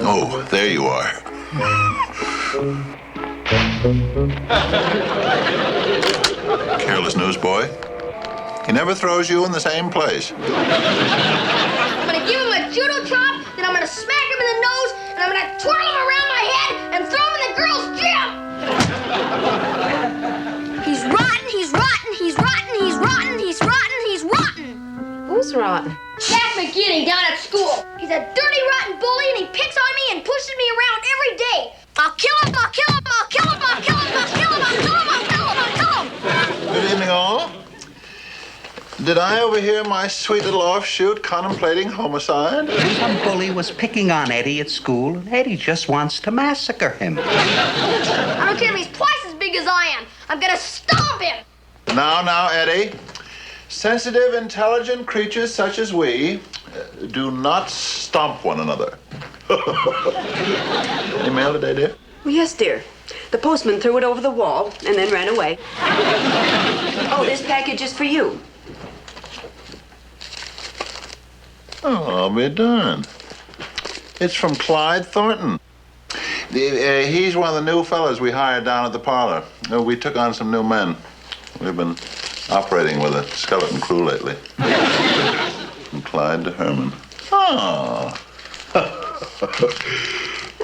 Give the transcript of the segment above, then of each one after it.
Oh, there you are. Careless newsboy. He never throws you in the same place. I'm gonna give him a judo chop, then I'm gonna smack him in the nose, and I'm gonna twirl him around my head and throw him in the girls' gym! He's rotten, he's rotten, he's rotten, he's rotten, he's rotten, he's rotten! Who's rotten? Jack McGinney down at school. He's a dirty, rotten bully, and he picks on me and pushes me around every day. I'll kill him, I'll kill him, I'll kill him, I'll kill him, I'll kill him, I'll kill him, I'll kill him, I'll kill him! Good evening, all. Did I overhear my sweet little offshoot contemplating homicide? Some bully was picking on Eddie at school, and Eddie just wants to massacre him. I don't care if he's twice as big as I am. I'm gonna stomp him! Now, Eddie. Sensitive, intelligent creatures such as we do not stomp one another. Any mail today, dear? Well, yes, dear. The postman threw it over the wall and then ran away. Oh, this package is for you. Oh, I'll be darned. It's from Clyde Thornton. He's one of the new fellas we hired down at the parlor. We took on some new men. We've been operating with a skeleton crew lately. From Clyde to Herman. Oh.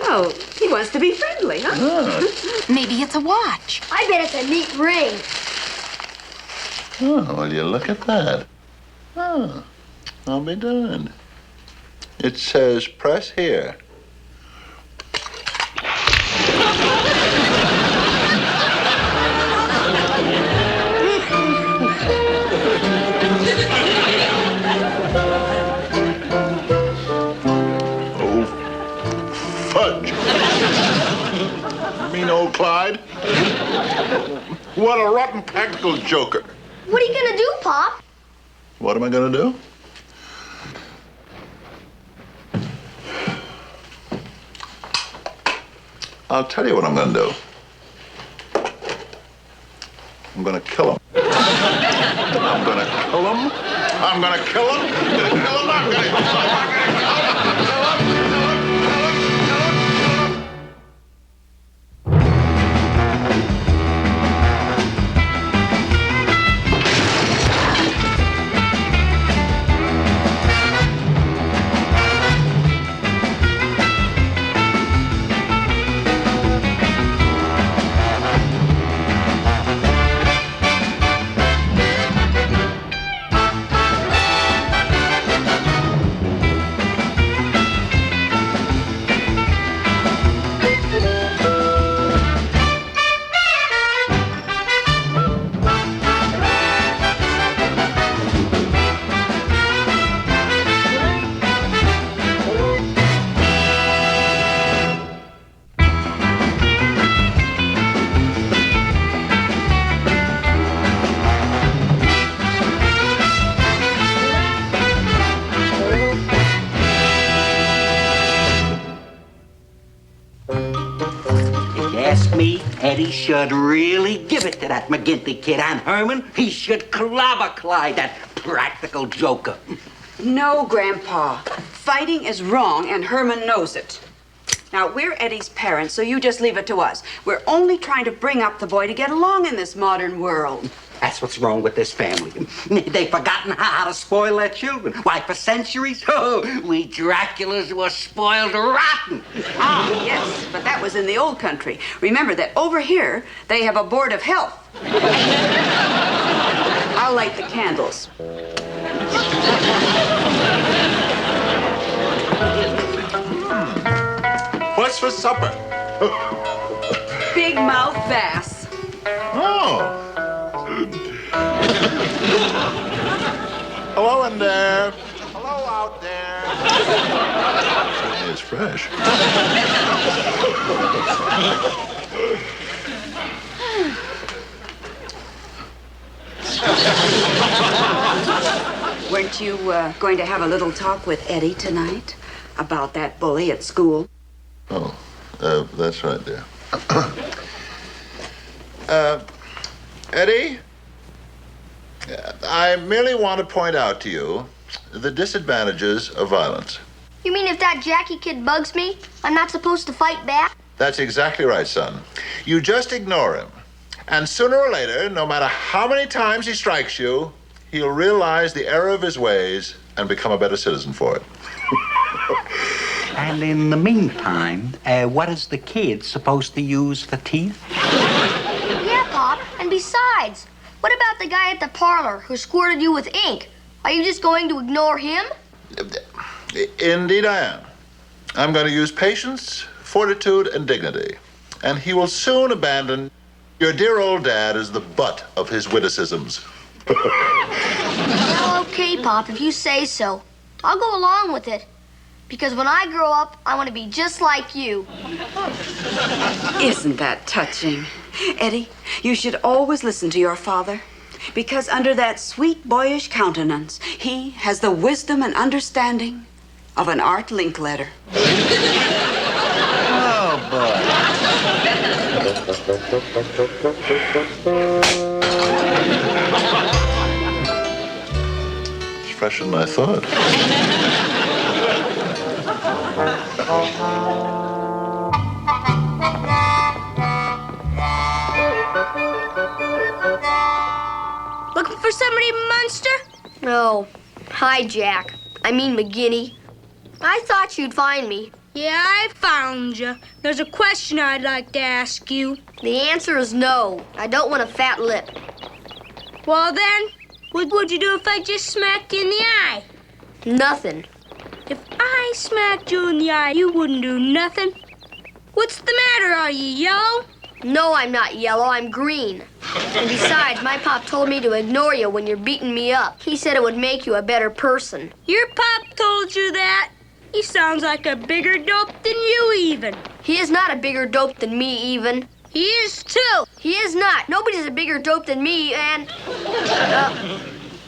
Oh, he wants to be friendly, huh? Maybe it's a watch. I bet it's a neat ring. Oh, well, you look at that. Oh, I'll be darned. It says, press here. Oh, fudge. Mean old Clyde. What a rotten practical joker. What are you gonna do, Pop? What am I gonna do? I'll tell you what I'm gonna do. I'm gonna kill him. I'm gonna kill him. I'm gonna kill him. I'm gonna kill him. I'm gonna kill him. Me, Eddie should really give it to that McGinty kid, and Herman, he should clobber Clyde, that practical joker. No, Grandpa. Fighting is wrong, and Herman knows it. Now, we're Eddie's parents, so you just leave it to us. We're only trying to bring up the boy to get along in this modern world. That's what's wrong with this family. They've forgotten how to spoil their children. Why, for centuries, we Draculas were spoiled rotten. Ah, yes, but that was in the old country. Remember that over here, they have a board of health. I'll light the candles. What's for supper? Big mouth bass. Oh. Hello in there. Hello out there. Certainly is fresh. Weren't you going to have a little talk with Eddie tonight about that bully at school? Oh, that's right, dear. Eddie, I merely want to point out to you the disadvantages of violence. You mean if that Jackie kid bugs me, I'm not supposed to fight back? That's exactly right, son. You just ignore him. And sooner or later, no matter how many times he strikes you, he'll realize the error of his ways and become a better citizen for it. And in the meantime, what is the kid supposed to use for teeth? Yeah, Pop. And besides, what about the guy at the parlor who squirted you with ink? Are you just going to ignore him? Indeed I am. I'm going to use patience, fortitude, and dignity. And he will soon abandon your dear old dad as the butt of his witticisms. Well, okay, Pop, if you say so. I'll go along with it. Because when I grow up, I want to be just like you. Isn't that touching? Eddie, you should always listen to your father. Because under that sweet boyish countenance, he has the wisdom and understanding of an Art Linkletter. Oh, boy. It's fresher than I thought. Looking for somebody, Munster? No. Hi, Jack. I mean McGinny. I thought you'd find me. Yeah, I found you. There's a question I'd like to ask you. The answer is no. I don't want a fat lip. Well then, what would you do if I just smacked you in the eye? Nothing. If I smacked you in the eye, you wouldn't do nothing. What's the matter? Are you yellow? No, I'm not yellow. I'm green. And besides, my pop told me to ignore you when you're beating me up. He said it would make you a better person. Your pop told you that? He sounds like a bigger dope than you even. He is not a bigger dope than me, even. He is too. He is not. Nobody's a bigger dope than me, and...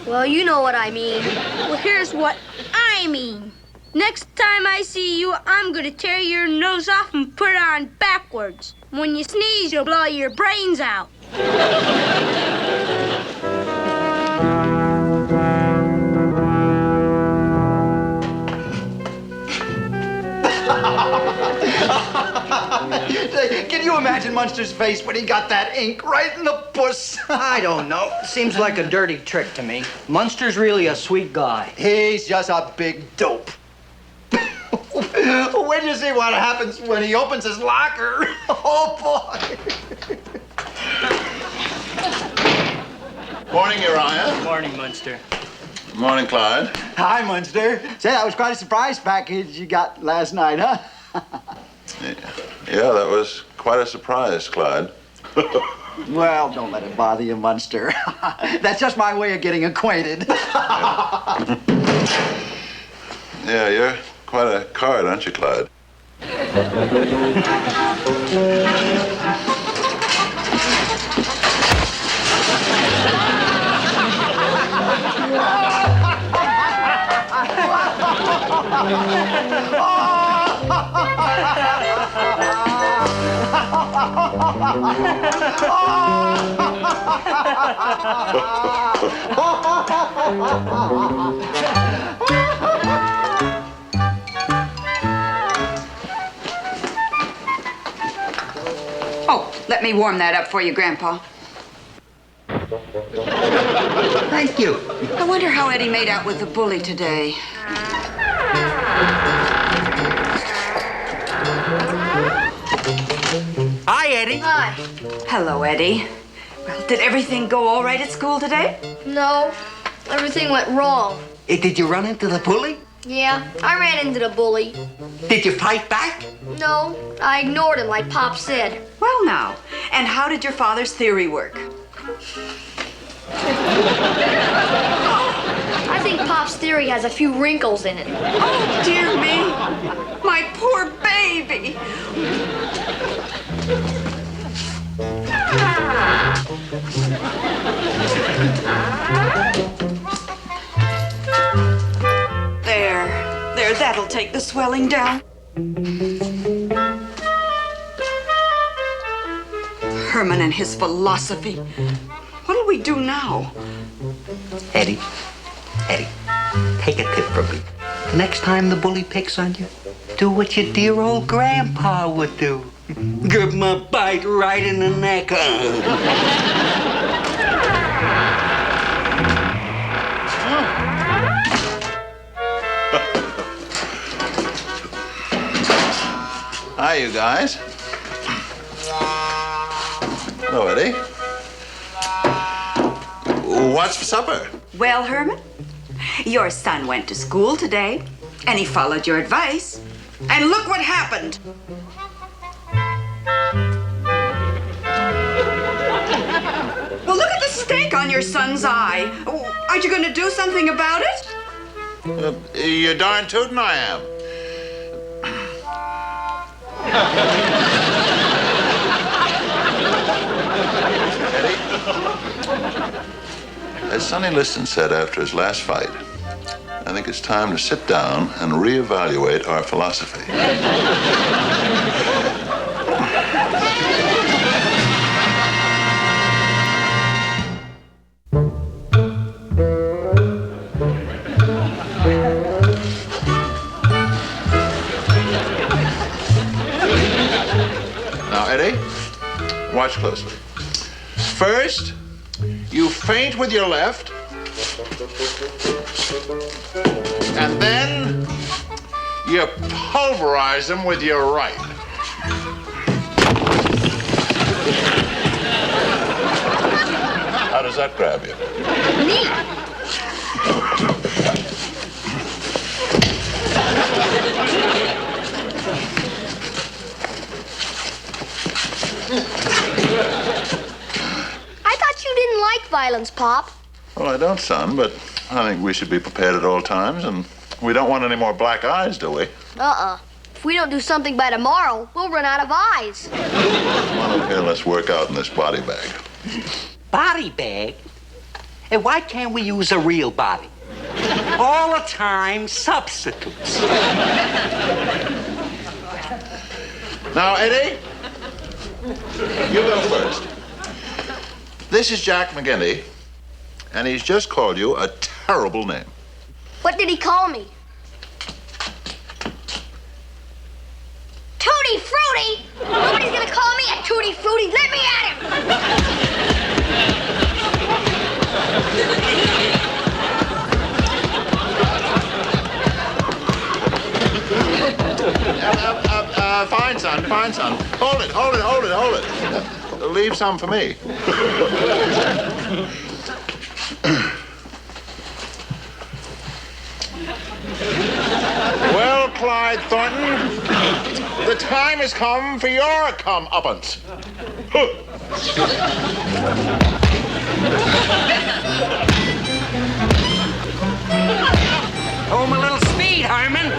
well, you know what I mean. Well, here's what I mean. Next time I see you, I'm gonna tear your nose off and put it on backwards. When you sneeze, you'll blow your brains out. Can you imagine Munster's face when he got that ink right in the puss? I don't know. Seems like a dirty trick to me. Munster's really a sweet guy. He's just a big dope. When you see what happens when he opens his locker, oh boy. Morning, Uriah. Morning, Munster. Morning, Clyde. Hi, Munster. Say, that was quite a surprise package you got last night, huh? Yeah, that was quite a surprise, Clyde. Well, don't let it bother you, Munster. That's just my way of getting acquainted. Yeah, you're quite a card, aren't you, Clyde? Oh, let me warm that up for you, Grandpa. Thank you. I wonder how Eddie made out with the bully today. Hi, Eddie. Hi. Hello, Eddie. Well, did everything go all right at school today? No, everything went wrong. Did you run into the bully? Yeah, I ran into the bully. Did you fight back? No, I ignored him like Pop said. Well, now. And how did your father's theory work? I think Pop's theory has a few wrinkles in it. Oh, dear me. My poor baby. There, that'll take the swelling down. Herman and his philosophy. What'll we do now? Eddie, take a tip from me. The next time the bully picks on you, do what your dear old grandpa would do. Give him a bite right in the neck. Hi, you guys. Hello, Eddie. What's for supper? Well, Herman, your son went to school today, and he followed your advice. And look what happened. Well, look at the stake on your son's eye. Aren't you going to do something about it? You're darn tootin' I am. Eddie, as Sonny Liston said after his last fight, I think it's time to sit down and reevaluate our philosophy. Now, Eddie, watch closely. First, you feint with your left, and then you pulverize them with your right. How does that grab you? Neat. I thought you didn't like violence, Pop. Well, I don't, son, but I think we should be prepared at all times, and we don't want any more black eyes, do we? If we don't do something by tomorrow, we'll run out of eyes. Come on over here, let's work out in this body bag. Body bag? Hey, why can't we use a real body? All the time, substitutes. Now, Eddie, you go first. This is Jack McGinty, and he's just called you a terrible name. What did he call me? Tutti Frutti? Nobody's gonna call me a Tutti Frutti. Let me at him! Fine, son. Hold it. Leave some for me. Well, Clyde Thornton, the time has come for your comeuppance. Home a little speed, Harmon.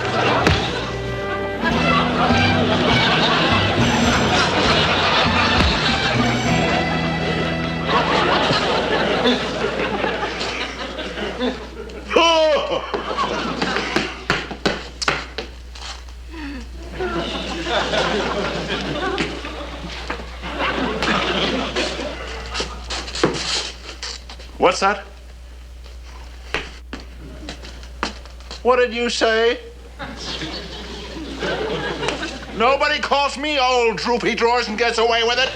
What's that? What did you say? Nobody calls me old droopy drawers and gets away with it.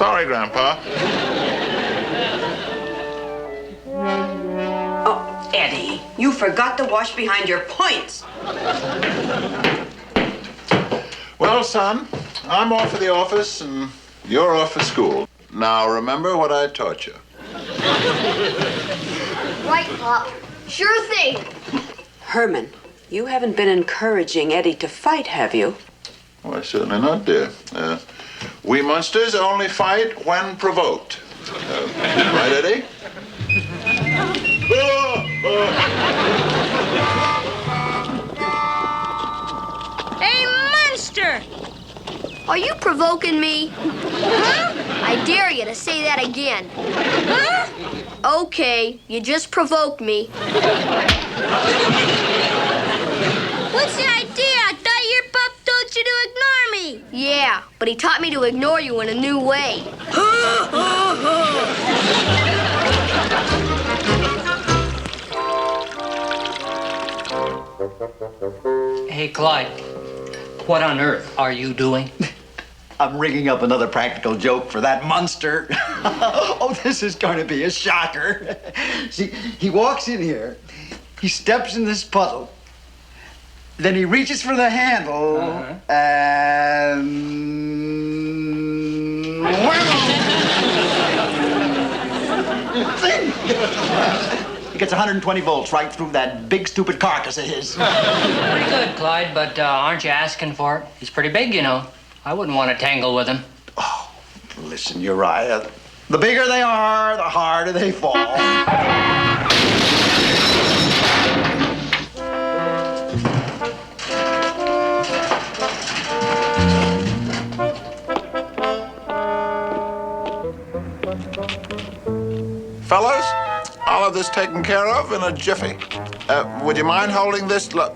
Sorry, Grandpa. Oh, Eddie, you forgot to wash behind your points. Well, son, I'm off for the office and you're off for school. Now, remember what I taught you. Right, Pop. Sure thing. Herman, you haven't been encouraging Eddie to fight, have you? Why, certainly not, dear. We Munsters only fight when provoked. Right, Eddie? Hey, Munster! Are you provoking me? Huh? I dare you to say that again. Huh? Okay, you just provoked me. What's the idea? I thought your pup told you to ignore me. Yeah, but he taught me to ignore you in a new way. Hey, Clyde, what on earth are you doing? I'm rigging up another practical joke for that Munster. Oh, this is going to be a shocker. See, he walks in here, he steps in this puddle, then he reaches for the handle, and... He gets 120 volts right through that big, stupid carcass of his. Pretty good, Clyde, but aren't you asking for it? He's pretty big, you know. I wouldn't want to tangle with him. Oh, listen, Uriah. The bigger they are, the harder they fall. Fellas, I'll have this taken care of in a jiffy. Would you mind holding this? Look.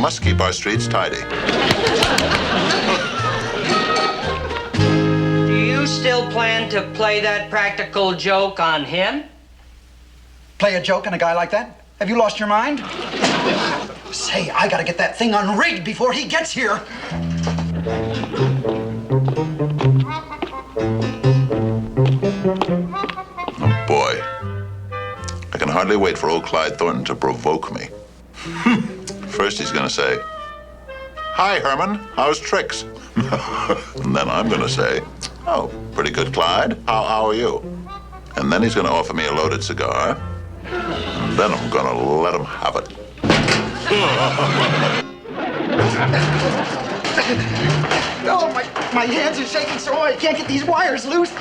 Must keep our streets tidy. Do you still plan to play that practical joke on him? Play a joke on a guy like that? Have you lost your mind? Say, I gotta get that thing unrigged before he gets here. Oh, boy. I can hardly wait for old Clyde Thornton to provoke me. First he's gonna say, "Hi, Herman, how's tricks?" And then I'm gonna say, "Oh, pretty good, Clyde. How are you?" And then he's gonna offer me a loaded cigar. And then I'm gonna let him have it. Oh, my hands are shaking so I can't get these wires loose.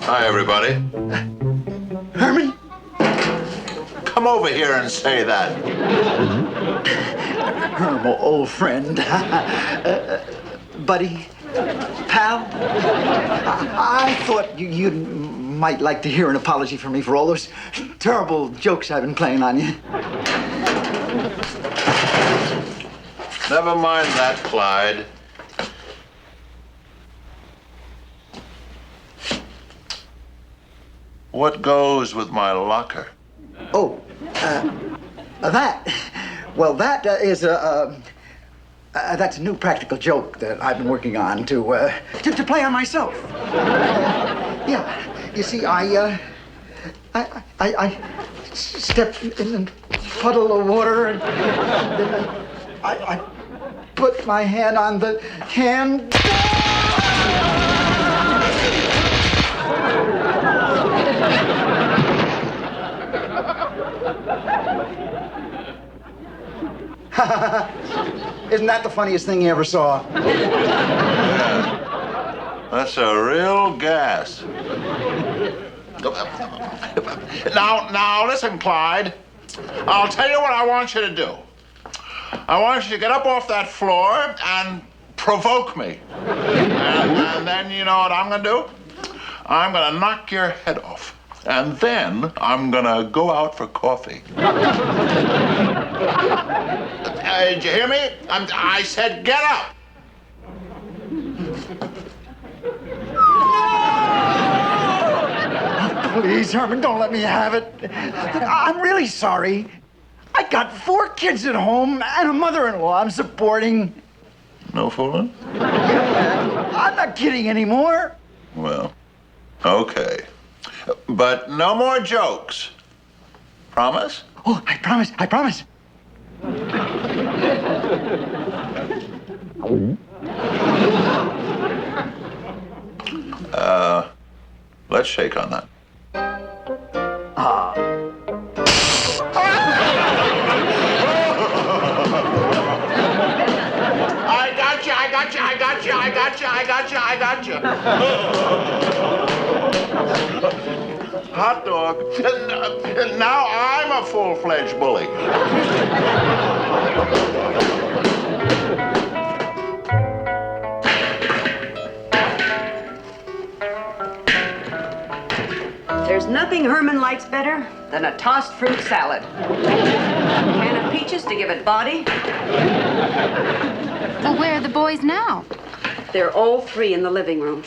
Hi, everybody. Herman? Come over here and say that. Herm, old friend. Buddy? Pal? I thought you might like to hear an apology from me for all those terrible jokes I've been playing on you. Never mind that, Clyde. What goes with my locker? Oh, that. Well, that is that's a new practical joke that I've been working on to play on myself. Yeah, you see, I stepped in a puddle of water and then I put my hand on the hand. Isn't that the funniest thing you ever saw? Yeah. That's a real gas. Now, listen, Clyde. I'll tell you what I want you to do. I want you to get up off that floor and provoke me. And then you know what I'm going to do? I'm gonna knock your head off. And then I'm gonna go out for coffee. Did you hear me? I said get up. Please, Herman, don't let me have it. I'm really sorry. I got 4 kids at home and a mother-in-law I'm supporting. No fooling? I'm not kidding anymore. Well, okay. But no more jokes. Promise? Oh, I promise, I promise. Let's shake on that. I got you. Hot dog. Now I'm a full-fledged bully. There's nothing Herman likes better than a tossed fruit salad. A can of peaches to give it body. Well, where are the boys now? They're all 3 in the living room.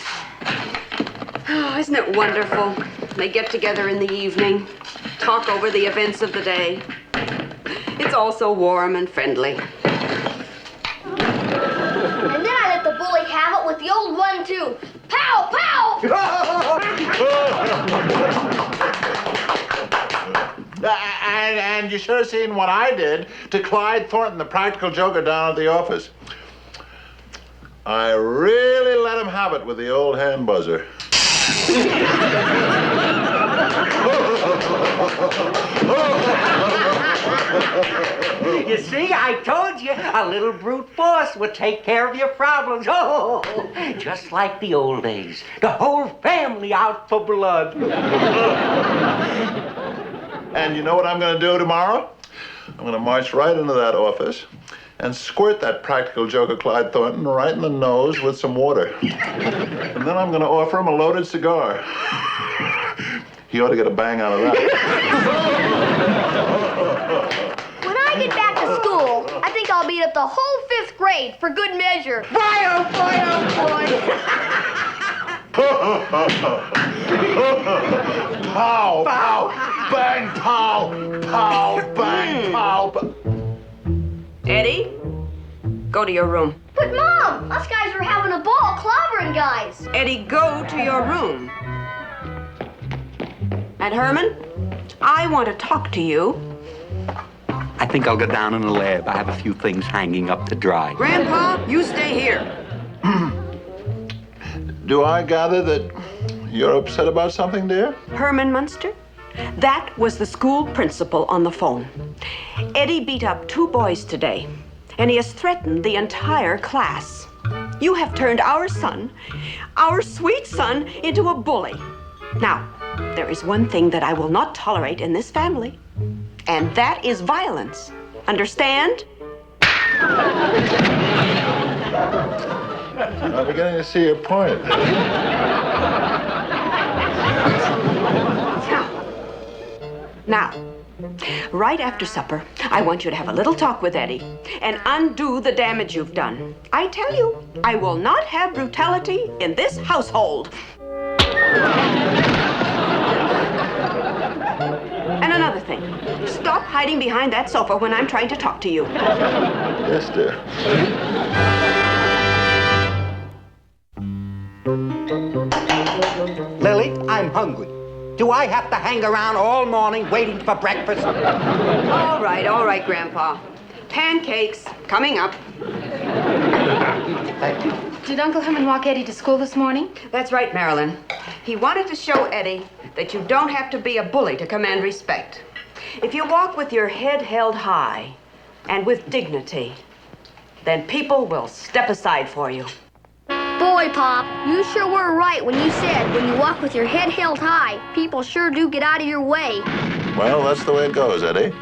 Oh, isn't it wonderful? They get together in the evening, talk over the events of the day. It's all so warm and friendly. And then I let the bully have it with the old 1-2. Pow, pow! And you should have seen what I did to Clyde Thornton, the practical joker down at the office. I really let him have it with the old hand buzzer. You see, I told you, a little brute force would take care of your problems. Oh, just like the old days. The whole family out for blood. And you know what I'm going to do tomorrow? I'm going to march right into that office and squirt that practical joker Clyde Thornton right in the nose with some water. And then I'm going to offer him a loaded cigar. He ought to get a bang out of that. When I get back to school, I think I'll beat up the whole 5th grade for good measure. Boy, oh boy, oh boy. Pow, pow, bang, pow, pow, bang, pow. Eddie, go to your room. But Mom, us guys are having a ball clobbering guys. Eddie, go to your room. And Herman, I want to talk to you. I think I'll go down in the lab. I have a few things hanging up to dry. Grandpa, you stay here. Do I gather that you're upset about something, dear? Herman Munster, that was the school principal on the phone. Eddie beat up 2 boys today, and he has threatened the entire class. You have turned our son, our sweet son, into a bully. Now, there is one thing that I will not tolerate in this family, and that is violence. Understand? I'm beginning to see your point. Now, right after supper, I want you to have a little talk with Eddie and undo the damage you've done. I tell you, I will not have brutality in this household. And another thing, stop hiding behind that sofa when I'm trying to talk to you. Yes, dear. Lily, I'm hungry. Do I have to hang around all morning waiting for breakfast? All right, Grandpa. Pancakes coming up. Thank you. Did Uncle Herman walk Eddie to school this morning? That's right, Marilyn. He wanted to show Eddie that you don't have to be a bully to command respect. If you walk with your head held high and with dignity, then people will step aside for you. Boy, Pop, you sure were right when you said when you walk with your head held high, people sure do get out of your way. Well, that's the way it goes, Eddie.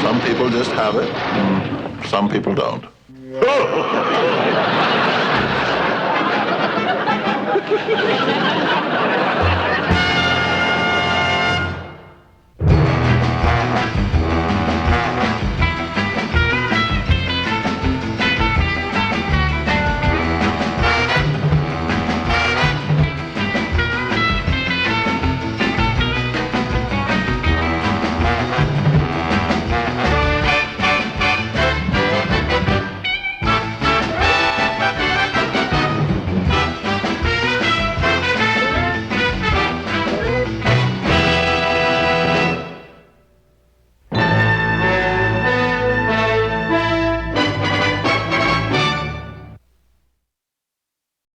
Some people just have it, and some people don't.